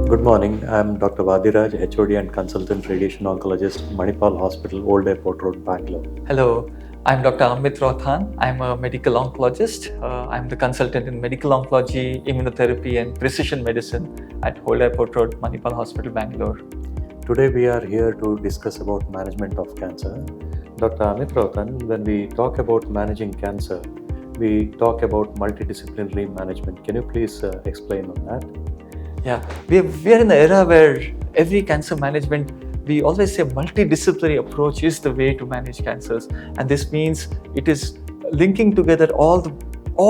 Good morning. I'm Dr. Vadhiraja, HOD and Consultant Radiation Oncologist, Manipal Hospital, Old Airport Road, Bangalore. Hello, I'm Dr. Amit Rauthan. I'm a medical oncologist. I'm the consultant in medical oncology, immunotherapy, and precision medicine at HOD Airport Road, Manipal Hospital, Bangalore. Today we are here to discuss about management of cancer. Dr. Amit Rauthan, when we talk about managing cancer, we talk about multidisciplinary management. Can you please explain on that? Yeah, we are in the era where every cancer management, we always say multidisciplinary approach is the way to manage cancers, and this means it is linking together all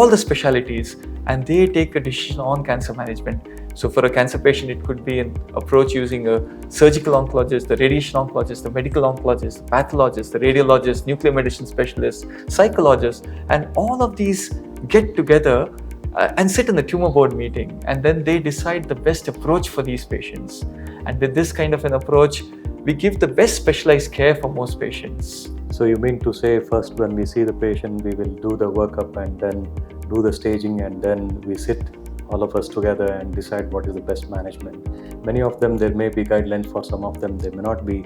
the specialties, and they take a decision on cancer management. So for a cancer patient, it could be an approach using a surgical oncologist, the radiation oncologist, the medical oncologist, the pathologist, the radiologist, nuclear medicine specialist, psychologist, and all of these get together and sit in the tumor board meeting, and then they decide the best approach for these patients. And with this kind of an approach, we give the best specialized care for most patients. So you mean to say first when we see the patient, we will do the workup and then do the staging, and then we sit all of us together and decide what is the best management. Many of them, there may be guidelines. For some of them, there may not be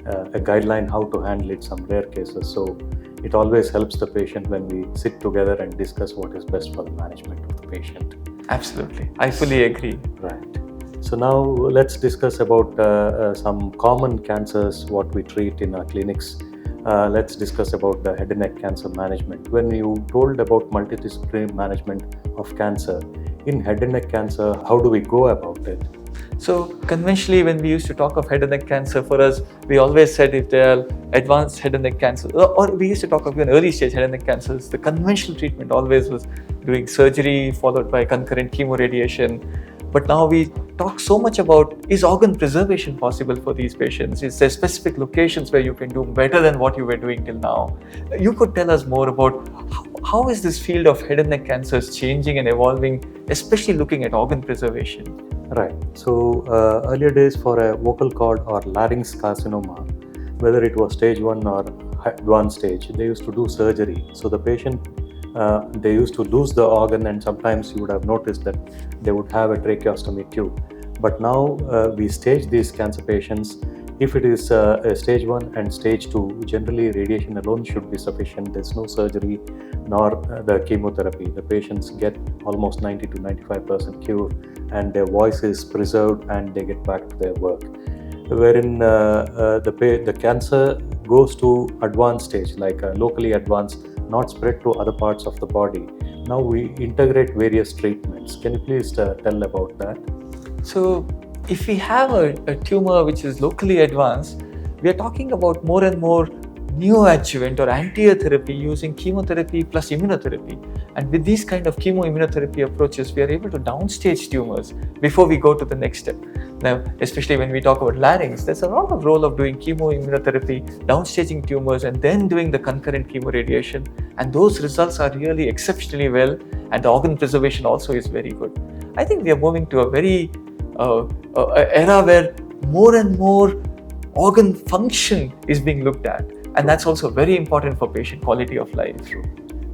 a guideline how to handle it, some rare cases. So it always helps the patient when we sit together and discuss what is best for the management of the patient. Absolutely, I fully agree. Right. So now let's discuss about some common cancers, what we treat in our clinics. Let's discuss about the head and neck cancer management. When you told about multidisciplinary management of cancer, in head and neck cancer, how do we go about it? So conventionally, when we used to talk of head and neck cancer, for us, we always said if they are advanced head and neck cancer, or we used to talk of even early stage head and neck cancers, the conventional treatment always was doing surgery followed by concurrent chemoradiation. But now we talk so much about, is organ preservation possible for these patients? Is there specific locations where you can do better than what you were doing till now? You could tell us more about how is this field of head and neck cancers changing and evolving, especially looking at organ preservation? Right. So earlier days, for a vocal cord or larynx carcinoma, whether it was stage 1 or advanced stage, they used to do surgery. So the patient, they used to lose the organ, and sometimes you would have noticed that they would have a tracheostomy tube. But now we stage these cancer patients. If it is a stage 1 and stage 2, generally radiation alone should be sufficient. There's no surgery nor the chemotherapy. The patients get almost 90 to 95% cure, and their voice is preserved and they get back to their work. Wherein the cancer goes to advanced stage, like locally advanced, not spread to other parts of the body. Now we integrate various treatments. Can you please tell about that? So if we have a tumor which is locally advanced, we are talking about more and more neoadjuvant or anterior therapy using chemotherapy plus immunotherapy. And with these kind of chemoimmunotherapy approaches, we are able to downstage tumors before we go to the next step. Now, especially when we talk about larynx, there's a lot of role of doing chemoimmunotherapy, downstaging tumors, and then doing the concurrent chemoradiation. And those results are really exceptionally well, and the organ preservation also is very good. I think we are moving to a very era where more and more organ function is being looked at, and that's also very important for patient quality of life.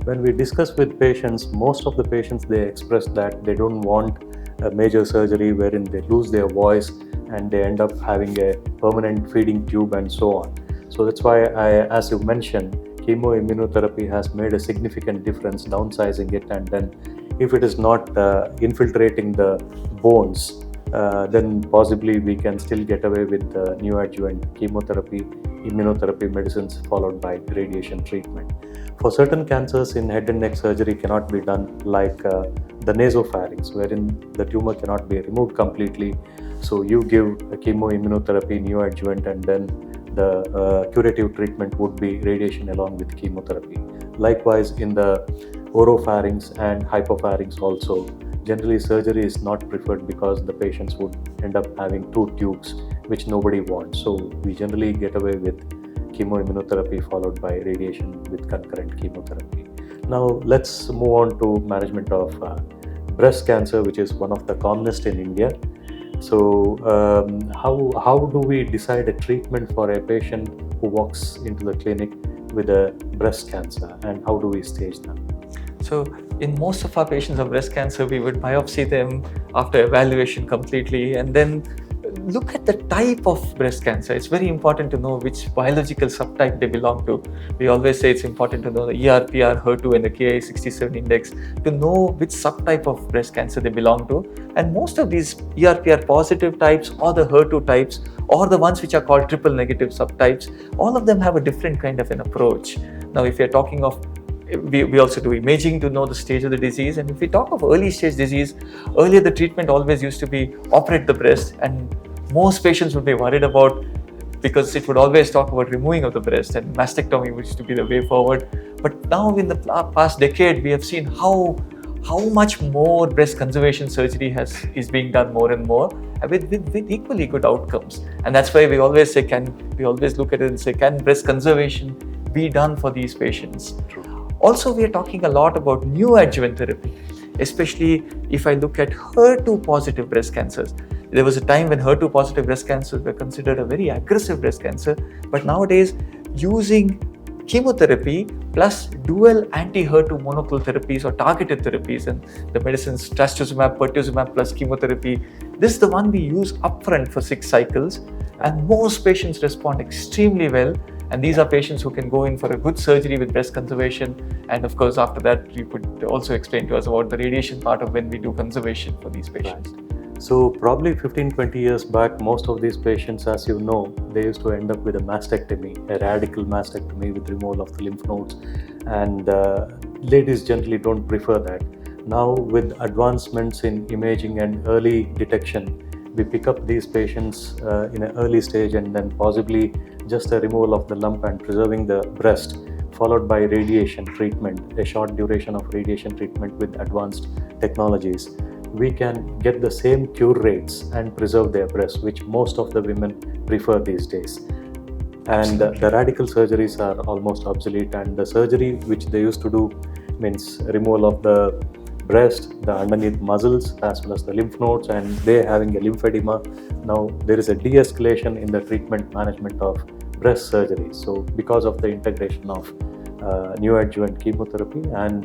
When we discuss with patients, most of the patients, they express that they don't want a major surgery wherein they lose their voice and they end up having a permanent feeding tube and so on. So that's why, as you mentioned, chemoimmunotherapy has made a significant difference, downsizing it, and then if it is not infiltrating the bones, then possibly we can still get away with neoadjuvant chemotherapy, immunotherapy medicines followed by radiation treatment. For certain cancers in head and neck, surgery cannot be done, like the nasopharynx, wherein the tumor cannot be removed completely. So you give a chemoimmunotherapy, neoadjuvant, and then the curative treatment would be radiation along with chemotherapy. Likewise, in the oropharynx and hypopharynx also, generally surgery is not preferred because the patients would end up having 2 tubes, which nobody wants. So we generally get away with chemoimmunotherapy followed by radiation with concurrent chemotherapy. Now let's move on to management of breast cancer, which is one of the commonest in India. So how do we decide a treatment for a patient who walks into the clinic with a breast cancer, and how do we stage them? So in most of our patients of breast cancer, we would biopsy them after evaluation completely and then look at the type of breast cancer. It's very important to know which biological subtype they belong to. We always say it's important to know the ERPR, HER2 and the Ki67 index to know which subtype of breast cancer they belong to. And most of these ERPR positive types or the HER2 types or the ones which are called triple negative subtypes, all of them have a different kind of an approach. Now, if you're talking of we also do imaging to know the stage of the disease. And if we talk of early stage disease, earlier the treatment always used to be operate the breast, and most patients would be worried about, because it would always talk about removing of the breast, and mastectomy used to be the way forward. But now in the past decade, we have seen how much more breast conservation surgery is being done more and more with equally good outcomes. And that's why we always say, we always look at it and say, can breast conservation be done for these patients? True. Also, we are talking a lot about neoadjuvant therapy, especially if I look at HER2 positive breast cancers. There was a time when HER2 positive breast cancers were considered a very aggressive breast cancer, but nowadays using chemotherapy plus dual anti-HER2 monoclonal therapies or targeted therapies, and the medicines trastuzumab, pertuzumab plus chemotherapy, this is the one we use upfront for 6 cycles, and most patients respond extremely well. And these are patients who can go in for a good surgery with breast conservation. And of course, after that, you could also explain to us about the radiation part of when we do conservation for these patients. Right. So probably 15-20 years back, most of these patients, as you know, they used to end up with a mastectomy, a radical mastectomy with removal of the lymph nodes. And ladies generally don't prefer that. Now with advancements in imaging and early detection, we pick up these patients in an early stage, and then possibly just a removal of the lump and preserving the breast, followed by radiation treatment, a short duration of radiation treatment with advanced technologies. We can get the same cure rates and preserve their breast, which most of the women prefer these days. And the radical surgeries are almost obsolete, and the surgery which they used to do means removal of the breast, the underneath muscles as well as the lymph nodes, and they having a lymphedema. Now there is a de-escalation in the treatment management of breast surgery. So because of the integration of neoadjuvant chemotherapy and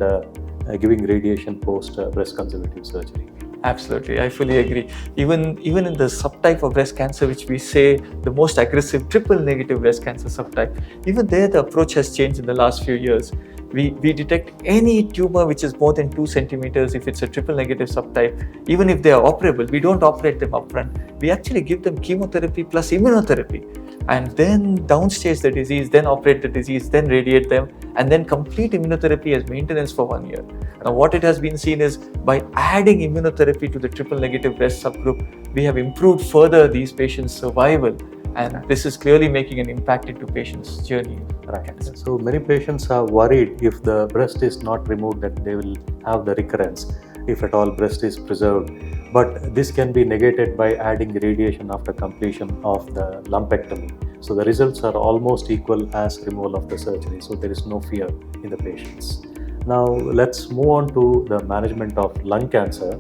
giving radiation post breast conservative surgery. Absolutely, I fully agree. Even in the subtype of breast cancer, which we say the most aggressive triple negative breast cancer subtype, even there the approach has changed in the last few years. We detect any tumor which is more than 2 centimeters if it's a triple negative subtype. Even if they are operable, we don't operate them upfront. We actually give them chemotherapy plus immunotherapy, and then downstage the disease, then operate the disease, then radiate them, and then complete immunotherapy as maintenance for 1 year. Now, what it has been seen is by adding immunotherapy to the triple negative breast subgroup, we have improved further these patients' survival. And this is clearly making an impact into patients' journey. Right. So many patients are worried if the breast is not removed that they will have the recurrence, if at all breast is preserved. But this can be negated by adding radiation after completion of the lumpectomy. So the results are almost equal as removal of the surgery. So there is no fear in the patients. Now let's move on to the management of lung cancer.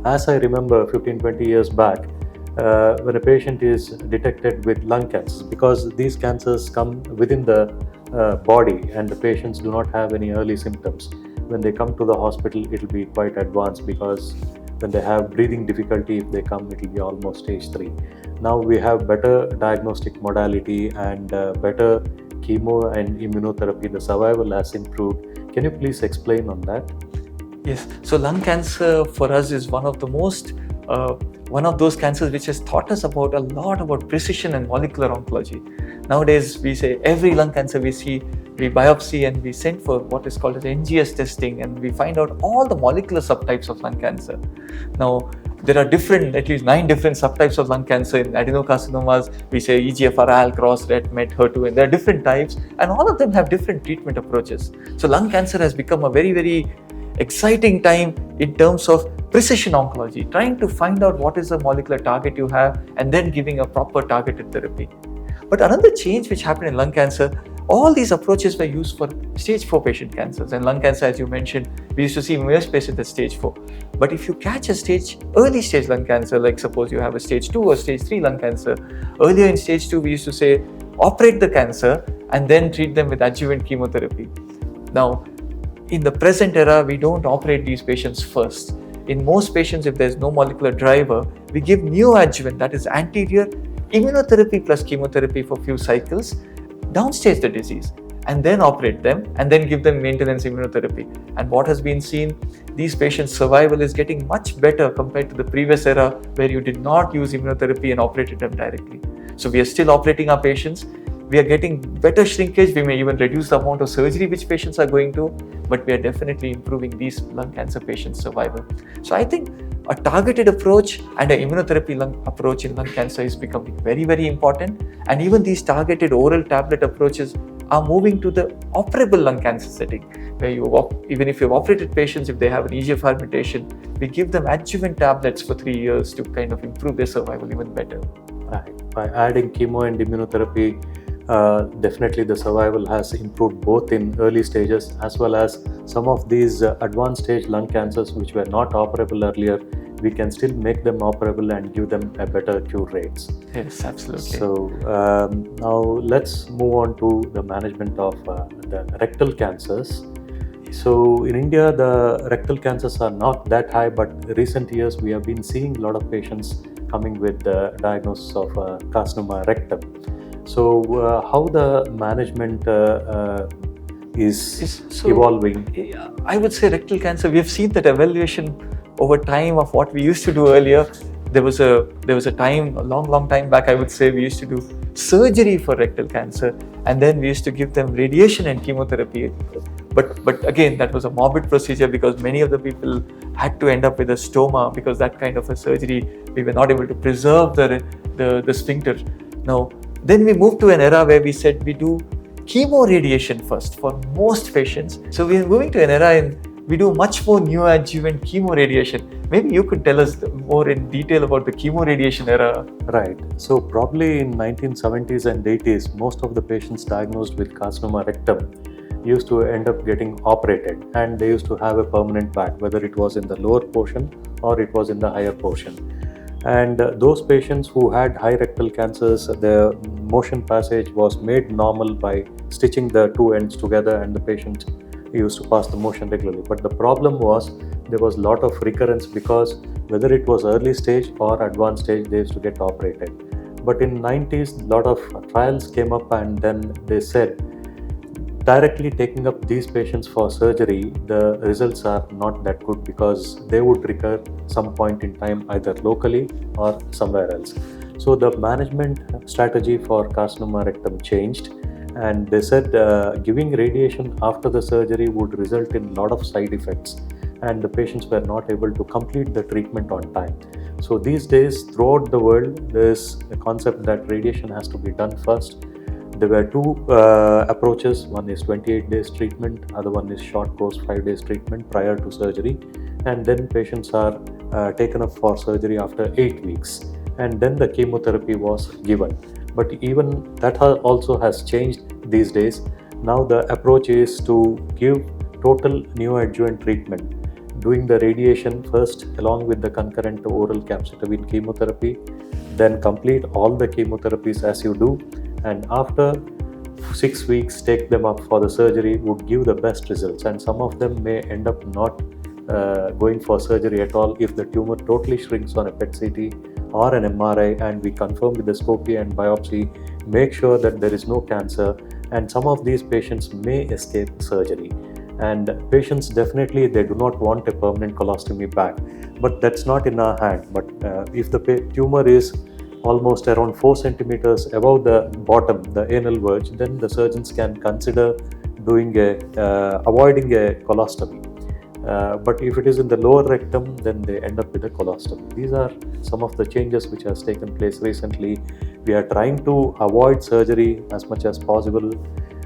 As I remember 15-20 years back, when a patient is detected with lung cancers, because these cancers come within the body and the patients do not have any early symptoms. When they come to the hospital, it will be quite advanced, because when they have breathing difficulty, if they come, it will be almost stage 3. Now we have better diagnostic modality and better chemo and immunotherapy. The survival has improved. Can you please explain on that? Yes. So lung cancer for us is one of the most one of those cancers which has taught us about a lot about precision and molecular oncology. Nowadays, we say every lung cancer we see, we biopsy and we send for what is called as NGS testing, and we find out all the molecular subtypes of lung cancer. Now, there are at least 9 different subtypes of lung cancer. In adenocarcinomas, we say EGFR, AL, cross, RET, MET, HER2, and there are different types, and all of them have different treatment approaches. So lung cancer has become a very, very exciting time in terms of precision oncology, trying to find out what is the molecular target you have and then giving a proper targeted therapy. But another change which happened in lung cancer, all these approaches were used for stage 4 patient cancers. And lung cancer, as you mentioned, we used to see most patients at stage 4. But if you catch a early stage lung cancer, like suppose you have a stage 2 or stage 3 lung cancer, earlier in stage 2, we used to say, operate the cancer and then treat them with adjuvant chemotherapy. Now, in the present era, we don't operate these patients first. In most patients, if there's no molecular driver, we give neoadjuvant, that is anterior immunotherapy plus chemotherapy for few cycles, downstage the disease, and then operate them, and then give them maintenance immunotherapy. And what has been seen, these patients' survival is getting much better compared to the previous era where you did not use immunotherapy and operated them directly. So we are still operating our patients. We are getting better shrinkage. We may even reduce the amount of surgery which patients are going to, but we are definitely improving these lung cancer patients' survival. So I think a targeted approach and an immunotherapy approach in lung cancer is becoming very, very important. And even these targeted oral tablet approaches are moving to the operable lung cancer setting, where even if you've operated patients, if they have an EGFR mutation, we give them adjuvant tablets for 3 years to kind of improve their survival even better. Right. By adding chemo and immunotherapy, definitely the survival has improved both in early stages as well as some of these advanced stage lung cancers which were not operable earlier. We can still make them operable and give them a better cure rates. Yes, absolutely. So now let's move on to the management of the rectal cancers. So in India, the rectal cancers are not that high, but recent years we have been seeing a lot of patients coming with the diagnosis of carcinoma rectum. So how the management is evolving? I would say rectal cancer, we have seen that evaluation over time of what we used to do earlier. There was a time, a long time back, I would say, we used to do surgery for rectal cancer, and then we used to give them radiation and chemotherapy. But again, that was a morbid procedure because many of the people had to end up with a stoma because that kind of a surgery, we were not able to preserve the sphincter. Now, then we moved to an era where we said we do chemo radiation first for most patients. So we are moving to an era and we do much more neoadjuvant chemo radiation. Maybe you could tell us more in detail about the chemo radiation era. Right. So probably in 1970s and 80s, most of the patients diagnosed with carcinoma rectum used to end up getting operated, and they used to have a permanent bag, whether it was in the lower portion or it was in the higher portion. And those patients who had high rectal cancers, the motion passage was made normal by stitching the two ends together, and the patient used to pass the motion regularly. But the problem was there was a lot of recurrence because whether it was early stage or advanced stage, they used to get operated. But in 90s, a lot of trials came up, and then they said directly taking up these patients for surgery, the results are not that good because they would recur some point in time either locally or somewhere else. So the management strategy for carcinoma rectum changed, and they said giving radiation after the surgery would result in a lot of side effects, and the patients were not able to complete the treatment on time. So these days, throughout the world, there is a concept that radiation has to be done first. There were two approaches. One is 28 days treatment, other one is short course 5 days treatment prior to surgery, and then patients are taken up for surgery after 8 weeks, and then the chemotherapy was given. But even that also has changed these days. Now the approach is to give total neoadjuvant treatment, doing the radiation first along with the concurrent oral capecitabine chemotherapy, then complete all the chemotherapies as you do, and after 6 weeks take them up for the surgery would give the best results. And some of them may end up not going for surgery at all if the tumor totally shrinks on a PET CT or an MRI, and we confirm with the scopy and biopsy, make sure that there is no cancer, and some of these patients may escape surgery. And patients definitely, they do not want a permanent colostomy bag, but that's not in our hand. But if the tumor is almost around 4 centimeters above the bottom, the anal verge, then the surgeons can consider doing avoiding a colostomy. But if it is in the lower rectum, then they end up with a colostomy. These are some of the changes which has taken place recently. We are trying to avoid surgery as much as possible,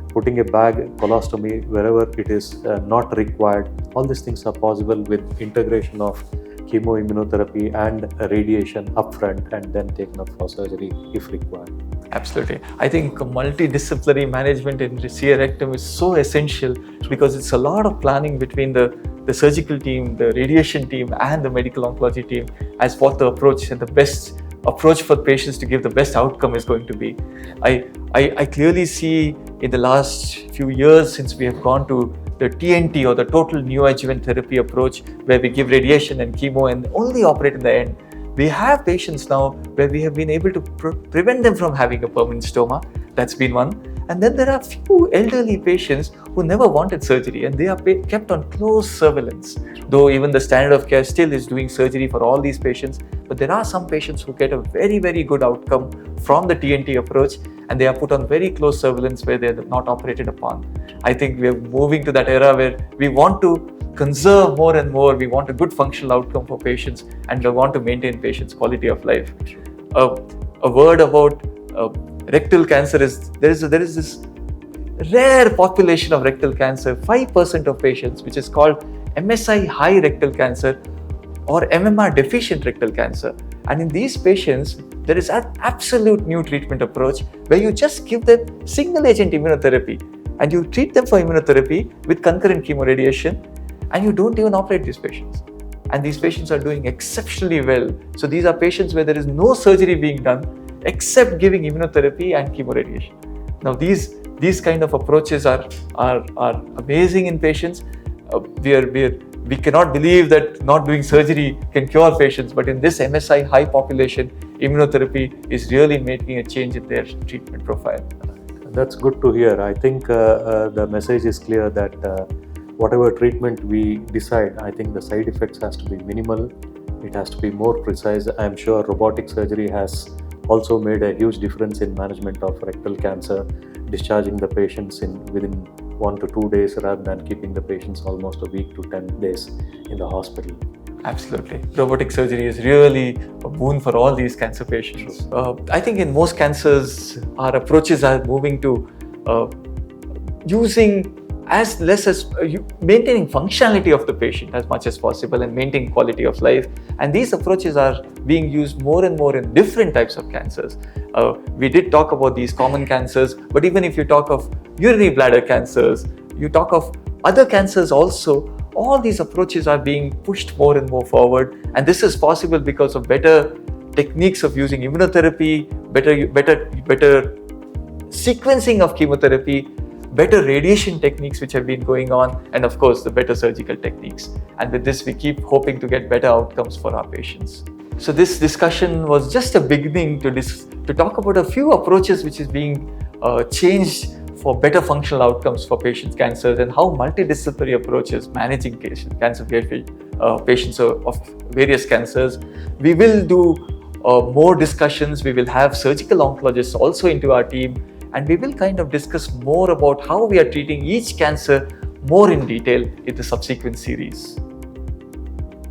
putting a bag, colostomy wherever it is not required. All these things are possible with integration of chemoimmunotherapy and radiation upfront, and then taken up for surgery if required. Absolutely. I think multidisciplinary management in CA rectum is so essential because it's a lot of planning between the surgical team, the radiation team, and the medical oncology team as what the approach and the best approach for patients to give the best outcome is going to be. I clearly see in the last few years, since we have gone to the TNT or the total neoadjuvant therapy approach, where we give radiation and chemo and only operate in the end, we have patients now where we have been able to prevent them from having a permanent stoma. That's been one. And then there are few elderly patients who never wanted surgery and they are kept on close surveillance. Though even the standard of care still is doing surgery for all these patients, but there are some patients who get a very, very good outcome from the TNT approach and they are put on very close surveillance where they are not operated upon. I think we are moving to that era where we want to conserve more and more. We want a good functional outcome for patients and we want to maintain patients' quality of life. A word about rectal cancer is there is this rare population of rectal cancer, 5% of patients, which is called MSI high rectal cancer or MMR deficient rectal cancer. And in these patients, there is an absolute new treatment approach where you just give them single agent immunotherapy and you treat them for immunotherapy with concurrent chemoradiation and you don't even operate these patients. And these patients are doing exceptionally well. So these are patients where there is no surgery being done except giving immunotherapy and chemoradiation. Now these kind of approaches are amazing in patients. We cannot believe that not doing surgery can cure patients, but in this MSI high population, immunotherapy is really making a change in their treatment profile. That's good to hear. I think the message is clear that whatever treatment we decide, I think the side effects has to be minimal. It has to be more precise. I'm sure robotic surgery has also made a huge difference in management of rectal cancer, discharging the patients within 1 to 2 days rather than keeping the patients almost a week to 10 days in the hospital. Absolutely. Robotic surgery is really a boon for all these cancer patients. I think in most cancers, our approaches are moving to using as less as maintaining functionality of the patient as much as possible and maintaining quality of life. And these approaches are being used more and more in different types of cancers. We did talk about these common cancers, but even if you talk of urinary bladder cancers, you talk of other cancers also, all these approaches are being pushed more and more forward. And this is possible because of better techniques of using immunotherapy, better sequencing of chemotherapy, better radiation techniques which have been going on, and of course the better surgical techniques. And with this we keep hoping to get better outcomes for our patients. So this discussion was just a beginning to talk about a few approaches which is being changed for better functional outcomes for patients' cancers and how multidisciplinary approaches managing cancer patients of various cancers. We will do more discussions. We will have surgical oncologists also into our team, and we will kind of discuss more about how we are treating each cancer more in detail in the subsequent series.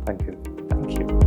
Thank you. Thank you.